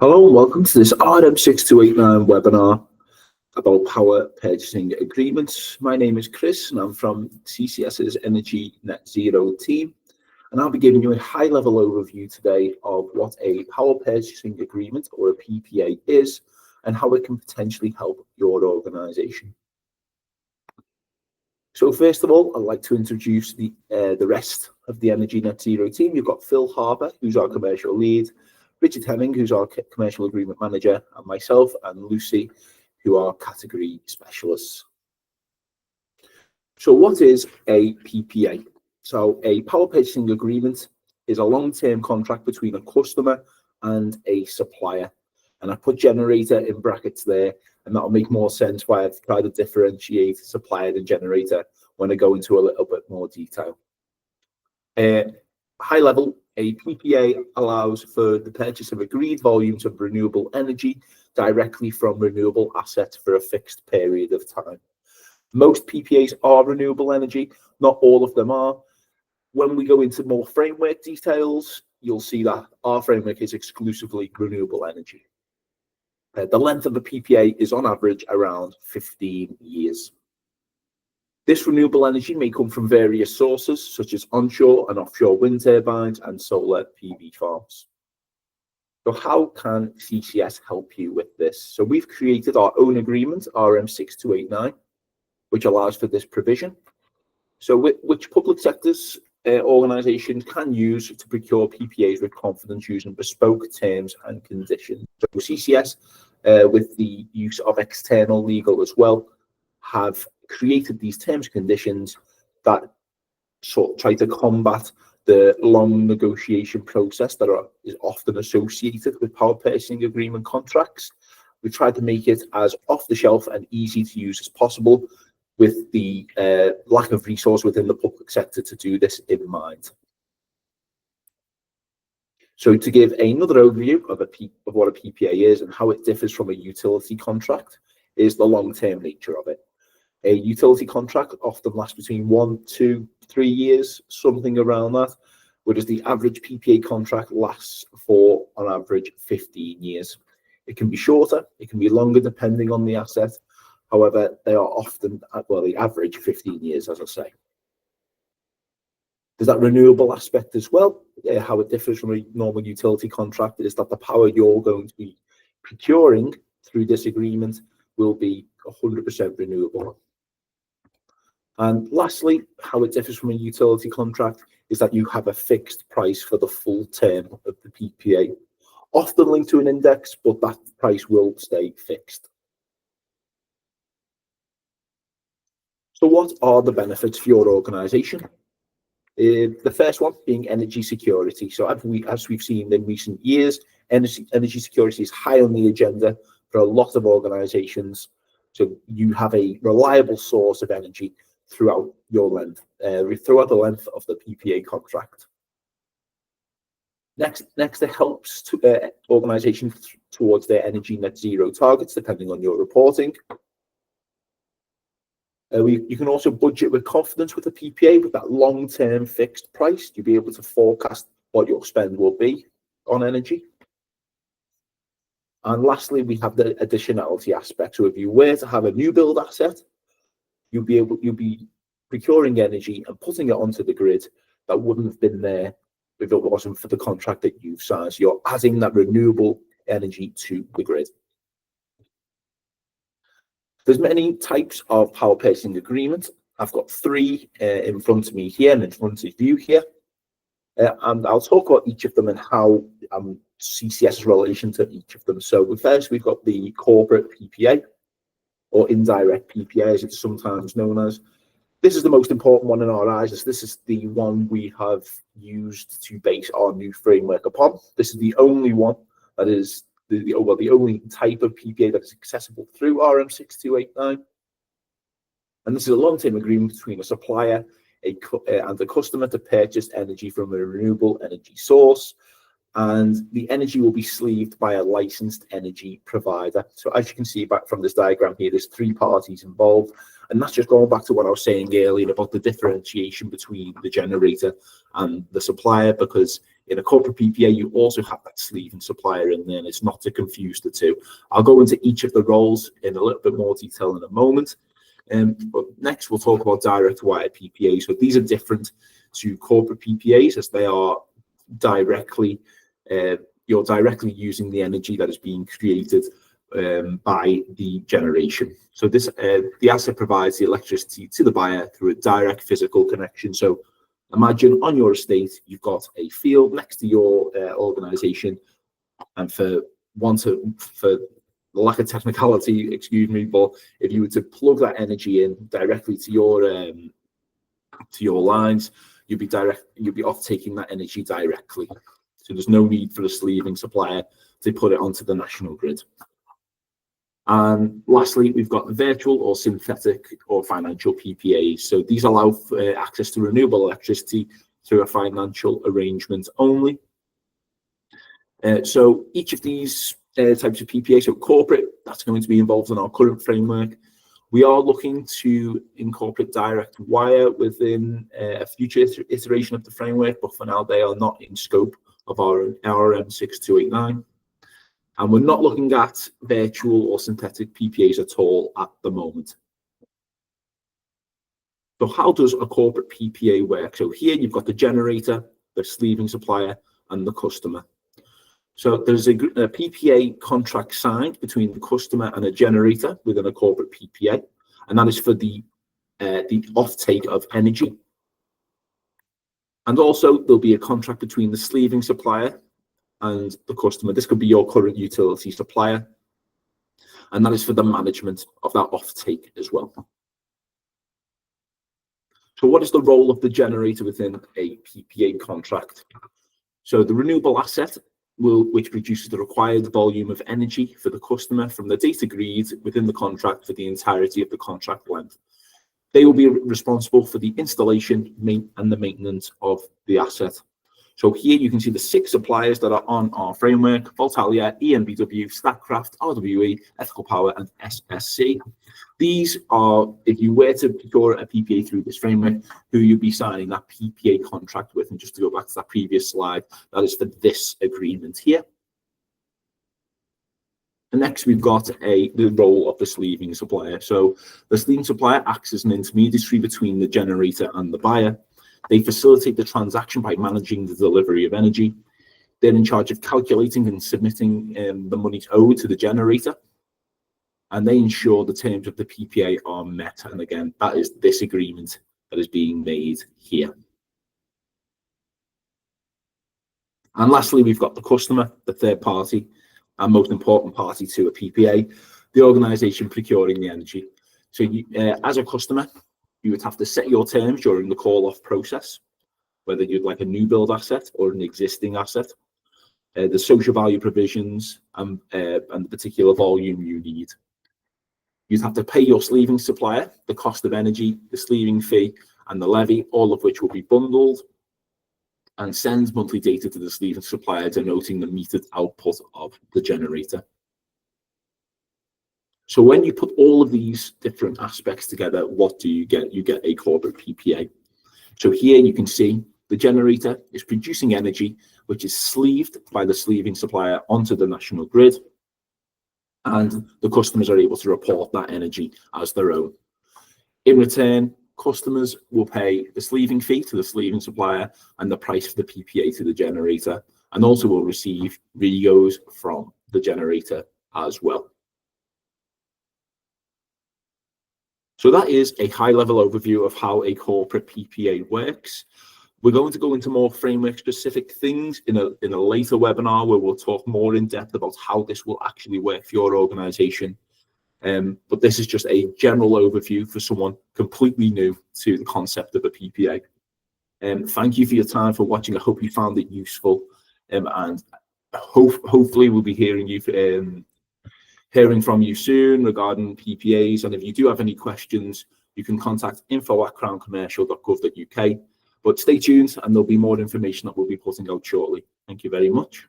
Hello and welcome to this RM6289 webinar about power purchasing agreements. My name is Chris and I'm from CCS's Energy Net Zero team, and I'll be giving you a high-level overview today of what a power purchasing agreement or a PPA is and how it can potentially help your organisation. So first of all, I'd like to introduce the rest of the Energy Net Zero team. You've got Phil Harper, who's our commercial lead, Richard Hemming, who's our commercial agreement manager, and myself and Lucy, who are category specialists. So what is a PPA? So a power purchasing agreement is a long-term contract between a customer and a supplier. And I put generator in brackets there, and that'll make more sense why I've tried to differentiate supplier and generator when I go into a little bit more detail. High level, a PPA allows for the purchase of agreed volumes of renewable energy directly from renewable assets for a fixed period of time. Most PPAs are renewable energy, not all of them are. When we go into more framework details, you'll see that our framework is exclusively renewable energy. The length of the PPA is on average around 15 years. This renewable energy may come from various sources, such as onshore and offshore wind turbines and solar PV farms. So how can CCS help you with this? So we've created our own agreement, RM6289, which allows for this provision. So which public sectors organisations can use to procure PPAs with confidence using bespoke terms and conditions. So CCS, with the use of external legal as well, have created these terms and conditions that sort of try to combat the long negotiation process that is often associated with power purchasing agreement contracts. We tried to make it as off the shelf and easy to use as possible, with the lack of resource within the public sector to do this in mind. So to give another overview of what a PPA is and how it differs from a utility contract is the long-term nature of it. A utility contract often lasts between 1, 2, 3 years, something around that, whereas the average PPA contract lasts for, on average, 15 years. It can be shorter, it can be longer depending on the asset. However, they are often, well, the average 15 years, as I say. There's that renewable aspect as well. How it differs from a normal utility contract is that the power you're going to be procuring through this agreement will be 100% renewable. And lastly, how it differs from a utility contract is that you have a fixed price for the full term of the PPA, often linked to an index, but that price will stay fixed. So what are the benefits for your organisation? The first one being energy security. So as we've seen in recent years, energy security is high on the agenda for a lot of organisations. So you have a reliable source of energy throughout throughout the length of the PPA contract. Next, it helps organisations towards their energy net zero targets, depending on your reporting. You can also budget with confidence with a PPA with that long-term fixed price. You'll be able to forecast what your spend will be on energy. And lastly, we have the additionality aspect. So if you were to have a new build asset, you'll be procuring energy and putting it onto the grid that wouldn't have been there if it wasn't for the contract that you've signed. So you're adding that renewable energy to the grid. There's many types of power purchasing agreement. I've got 3 in front of me here and in front of you here. And I'll talk about each of them and how CCS's relation to each of them. So first, we've got the corporate PPA, or indirect PPA, as it's sometimes known as. This is the most important one in our eyes, as this is the one we have used to base our new framework upon. This is the only one that is the only type of PPA that is accessible through RM6289. And this is a long-term agreement between a supplier and a customer to purchase energy from a renewable energy source. And the energy will be sleeved by a licensed energy provider. So as you can see back from this diagram here, there's 3 parties involved, And that's just going back to what I was saying earlier about the differentiation between the generator and the supplier, because in a corporate PPA, you also have that sleeving supplier in there, and it's not to confuse the two. I'll go into each of the roles in a little bit more detail in a moment. But next, we'll talk about direct wire PPAs. So these are different to corporate PPAs, as they are directly, you're directly using the energy that is being created by the generation. So this, the asset provides the electricity to the buyer through a direct physical connection. So imagine on your estate, you've got a field next to your organization, and for lack of technicality, excuse me, but if you were to plug that energy in directly to your lines, you'd be off taking that energy directly. So there's no need for a sleeving supplier to put it onto the national grid. And lastly, we've got virtual or synthetic or financial PPAs. So these allow for access to renewable electricity through a financial arrangement only. So each of these types of PPA, so corporate, that's going to be involved in our current framework. We are looking to incorporate direct wire within a future iteration of the framework, but for now they are not in scope of our RRM 6289. And we're not looking at virtual or synthetic PPAs at all at the moment. So how does a corporate PPA work? So here you've got the generator, the sleeving supplier, and the customer. So there's a PPA contract signed between the customer and a generator within a corporate PPA, and that is for the offtake of energy. And also there'll be a contract between the sleeving supplier and the customer. This could be your current utility supplier, and that is for the management of that offtake as well. So what is the role of the generator within a PPA contract? So the renewable asset which produces the required volume of energy for the customer from the date agreed within the contract for the entirety of the contract length. They will be responsible for the installation and the maintenance of the asset. So here you can see the 6 suppliers that are on our framework: Voltalia, EnBW, Statkraft, RWE, Ethical Power, and SSC. These are, if you were to procure a PPA through this framework, who you'd be signing that PPA contract with. And just to go back to that previous slide, that is for this agreement here. And next, we've got the role of the sleeving supplier. So the sleeving supplier acts as an intermediary between the generator and the buyer. They facilitate the transaction by managing the delivery of energy. They're in charge of calculating and submitting the monies owed to the generator. And they ensure the terms of the PPA are met. And again, that is this agreement that is being made here. And lastly, we've got the customer, the third party, and most important party to a PPA, the organisation procuring the energy. So you, as a customer, you would have to set your terms during the call-off process, whether you'd like a new build asset or an existing asset, the social value provisions, and the particular volume you need. You'd have to pay your sleeving supplier the cost of energy, the sleeving fee, and the levy, all of which will be bundled, and send monthly data to the sleeving supplier denoting the metered output of the generator. So when you put all of these different aspects together, what do you get? You get a corporate PPA. So here you can see the generator is producing energy, which is sleeved by the sleeving supplier onto the national grid, and the customers are able to report that energy as their own. In return, customers will pay the sleeving fee to the sleeving supplier and the price for the PPA to the generator, and also will receive REGOs from the generator as well. So that is a high-level overview of how a corporate PPA works. We're going to go into more framework-specific things in a later webinar, where we'll talk more in depth about how this will actually work for your organisation. But this is just a general overview for someone completely new to the concept of a PPA. Thank you for your time for watching. I hope you found it useful, and hopefully we'll be hearing from you soon regarding PPAs. And if you do have any questions, you can contact info@crowncommercial.gov.uk. But stay tuned, and there'll be more information that we'll be putting out shortly. Thank you very much.